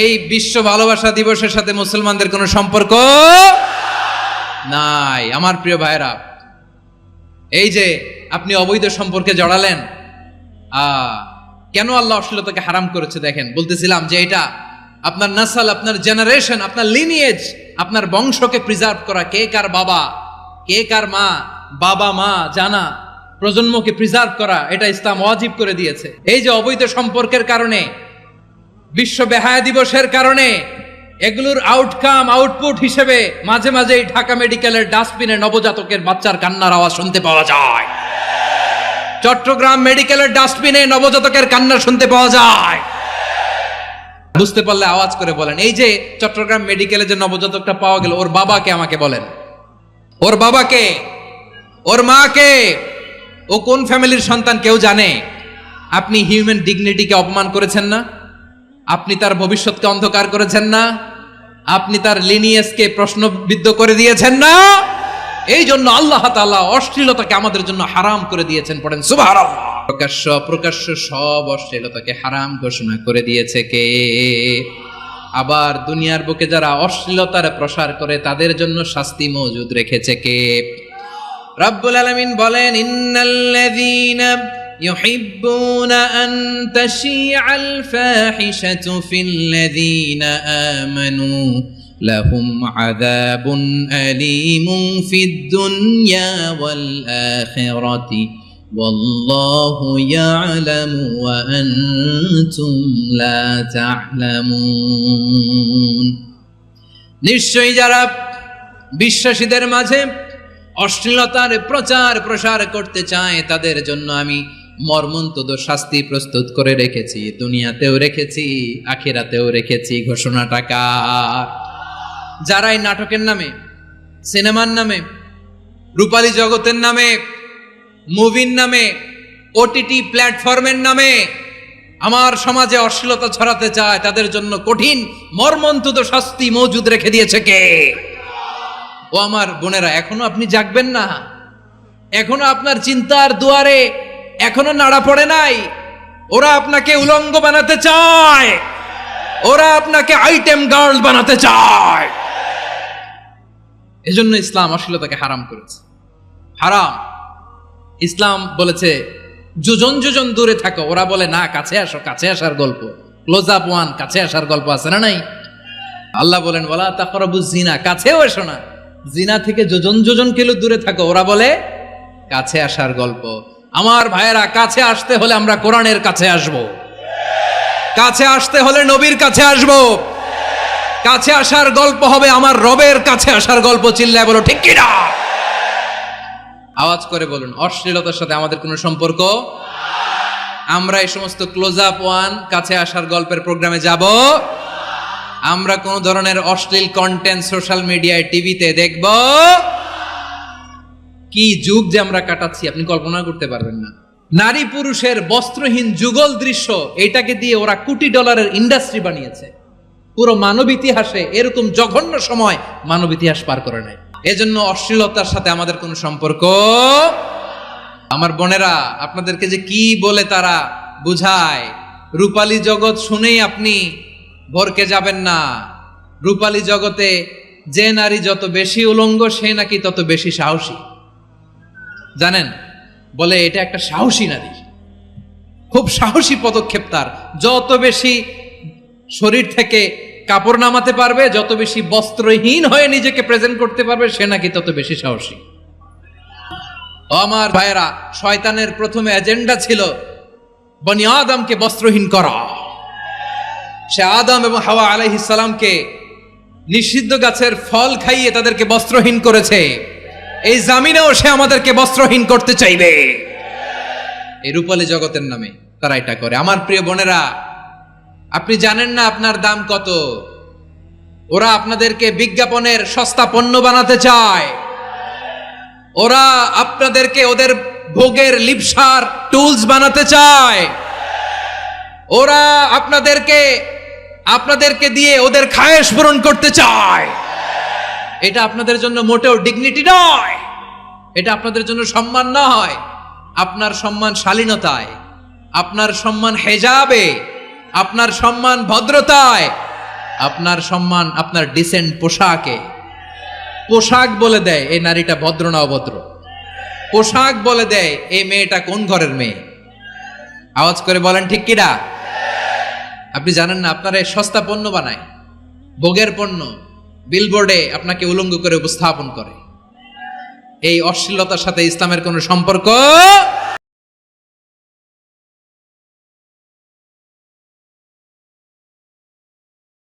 এই বিশ্ব ভালোবাসা দিবসের সাথে মুসলমানদের কোনো সম্পর্ক নাই। আমার প্রিয় ভাইরা, এই যে আপনি অবৈধ সম্পর্কে জড়ালেন, কেন আল্লাহ অশ্লীলতাকে হারাম করেছে দেখেন। বলতেছিলাম যে এটা আপনার নাসল, আপনার জেনারেশন, আপনার লিনিয়েজ, আপনার বংশকে প্রিজার্ভ করা, কে কার বাবা, কে কার মা, বাবা মা জানা, প্রজন্মকে প্রিজার্ভ করা, এটা ইসলাম ওয়াজিব করে দিয়েছে। এই যে অবৈধ সম্পর্কের কারণে, বিশ্ব বেহায়া দিবসের কারণে, এগুলোর আউটকাম আউটপুট হিসেবে মাঝে মাঝে ঢাকা মেডিকেলের ডাস্টবিনে নবজাতকের বাচ্চার কান্নার আওয়াজ শুনতে পাওয়া যায়। চট্টগ্রাম মেডিকেলের ডাস্টবিনে নবজাতকের কান্না শুনতে পাওয়া যায়। বুঝতে পারলে আওয়াজ করে বলেন। এই যে চট্টগ্রাম মেডিকেলে যে নবজাতকটা পাওয়া গেল, ওর বাবাকে আমাকে বলেন, ওর বাবাকে, ওর মাকে, ও কোন ফ্যামিলির সন্তান কেউ জানে? আপনি হিউম্যান ডিগনিটিকে অপমান করেছেন না? আপনি তার ভবিষ্যৎকে অন্ধকার করেছেন না? আপনি তার লিনিয়েজকে প্রশ্নবিদ্ধ করে দিয়েছেন না? এই জন্য আল্লাহ তাআলা অশ্লীলতাকে আমাদের জন্য হারাম করে দিয়েছেন। পড়েন সুবহানাল্লাহ। প্রকাশ্য অপ্রকাশ্য সব অশ্লীলতাকে হারাম ঘোষণা করে দিয়েছে কে? আবার দুনিয়ার বুকে যারা অশ্লীলতার প্রসার করে তাদের জন্য শাস্তি মজুদ রেখেছে কে? রব্বুল আলামিন বলেন, ইন্নাল্লাযীনা ইউহিব্বুনা আন তাশিআল ফাহিশাতু ফিল্লাযীনা আমানু লাহুম আযাবুন আলীমুন ফিদ দুনিয়া ওয়াল আখিরাতি ওয়াল্লাহু ইয়ালামু ওয়া আনতুম লা তা'লামুন। নিশ্চয়ই যারা বিশ্বাসীদের মাঝে অশ্লীলতার প্রচার প্রসার করতে চায় তাদের জন্য আমি মর্মন্তুদ শাস্তি প্রস্তুত করে রেখেছি, দুনিয়াতেও রেখেছি, আখিরাতেও রেখেছি। ঘোষণাটা কার? যারা এই নাটকের নামে, সিনেমার নামে, রূপালী জগতের নামে, মুভির নামে, ওটিটি প্ল্যাটফর্মের নামে আমার সমাজে অশ্লীলতা ছড়াতে চায় তাদের জন্য কঠিন মর্মন্তুদ শাস্তি মজুদ রেখে দিয়েছে কে? ও আমার বোনেরা, এখনো আপনি জাগবেন না? এখনো আপনার চিন্তার দুয়ারে এখনো নাড়া পড়ে নাই? ওরা আপনাকে উলঙ্গ বানাতে চায়, ওরা আপনাকে আইটেম গার্ল বানাতে চায়। এজন্য ইসলাম অশ্লীলতাকে হারাম করেছে। হারাম। ইসলাম বলেছে যোজন যোজন দূরে থাকো, ওরা বলে না কাছে আসো, কাছে আসার গল্প, ক্লোজ আপ ওয়ান, কাছে আসার গল্প আছে না নাই? আল্লাহ বলেন ওয়ালা তাকরাবুজ জিনা, কাছেও এসো না, জিনা থেকে যোজন যোজন কিলো দূরে থাকো, ওরা বলে কাছে আসার গল্প। আমার ভাইয়েরা, কাছে আসতে হলে আমরা কোরআনের কাছে আসব, কাছে আসতে হলে নবীর কাছে আসব, কাছে আসার গল্প হবে আমার রবের কাছে আসার গল্প। চিল্লায় বলো ঠিক কিনা? আওয়াজ করে বলুন, অশ্লীলতার সাথে আমাদের কোনো সম্পর্ক? আমরা এই সমস্ত ক্লোজ আপ ওয়ান, কাছে আসার গল্পের প্রোগ্রামে যাব? আমরা কোন ধরনের অশ্লীল কন্টেন্ট সোশ্যাল মিডিয়ায়, টিভিতে দেখব? কি যুগ যে আমরা কাটাচ্ছি আপনি কল্পনা করতে পারবেন না। নারী পুরুষের বস্ত্রহীন যুগল দৃশ্য, এটাকে দিয়ে ওরা কোটি ডলারের ইন্ডাস্ট্রি বানিয়েছে। পুরো মানব ইতিহাসে এরকম জঘন্য সময় মানব ইতিহাস পার করে নাই। এজন্য অশ্লীলতার সাথে আমাদের কোনো সম্পর্ক। আমার বোনেরা, আপনাদেরকে যে কি বলে তারা বুঝায়, রূপালী জগৎ শুনেই আপনি ভরকে যাবেন না। রূপালী জগতে যে নারী যত বেশি উলঙ্গ সে নাকি তত বেশি সাহসী। জানেন, বলে এটা একটা সাহসী নারী, খুব সাহসী পদক্ষেপ তার। যত বেশি শরীর থেকে কাপড় নামাতে পারবে, যত বেশি বস্ত্রহীন হয়ে নিজেকে প্রেজেন্ট করতে পারবে, সে নাকি তত বেশি সাহসী। আমার ভাইয়েরা, শয়তানের প্রথম এজেন্ডা ছিল বনি আদমকে বস্ত্রহীন করা। সে আদম এবং হাওয়া আলাইহিস সালামকে নিষিদ্ধ গাছের ফল খাইয়ে তাদেরকে বস্ত্রহীন করেছে। এই জামিনেও সে আমাদেরকে বস্ত্রহীন করতে চাইবে। এই রূপালী জগতের নামে তারা এটা করে। আমার প্রিয় বোনেরা, আপনি জানেন না আপনার দাম কত। ওরা আপনাদেরকে বিজ্ঞাপনের সস্তা পণ্য বানাতে চায়। ওরা আপনাদেরকে ওদের ভোগের লিপসার টুলস বানাতে চায়। ওরা আপনাদেরকে দিয়ে ওদের খায়েশ পূরণ করতে চায়। এটা আপনাদের জন্য মোটেও ডিগনিটি নয়, এটা আপনাদের জন্য সম্মান নয়। আপনার সম্মান শালীনতায়, আপনার সম্মান হেজাবে, আপনার সম্মান ভদ্রতায়, আপনার সম্মান আপনার ডিসেন্ট পোশাকে। পোশাক বলে দেয় এই নারীটা ভদ্র না অভদ্র। পোশাক বলে দেয় এই মেয়েটা কোন ঘরের মেয়ে। আওয়াজ করে বলেন ঠিক কিনা? আপনি জানেন না আপনারা এই সস্তা পণ্য বানায়, ভোগের পণ্য, বিলবোর্ডে আপনাকে উলঙ্গ করে উপস্থাপন করে। এই অশ্লীলতার সাথে ইসলামের কোনো সম্পর্ক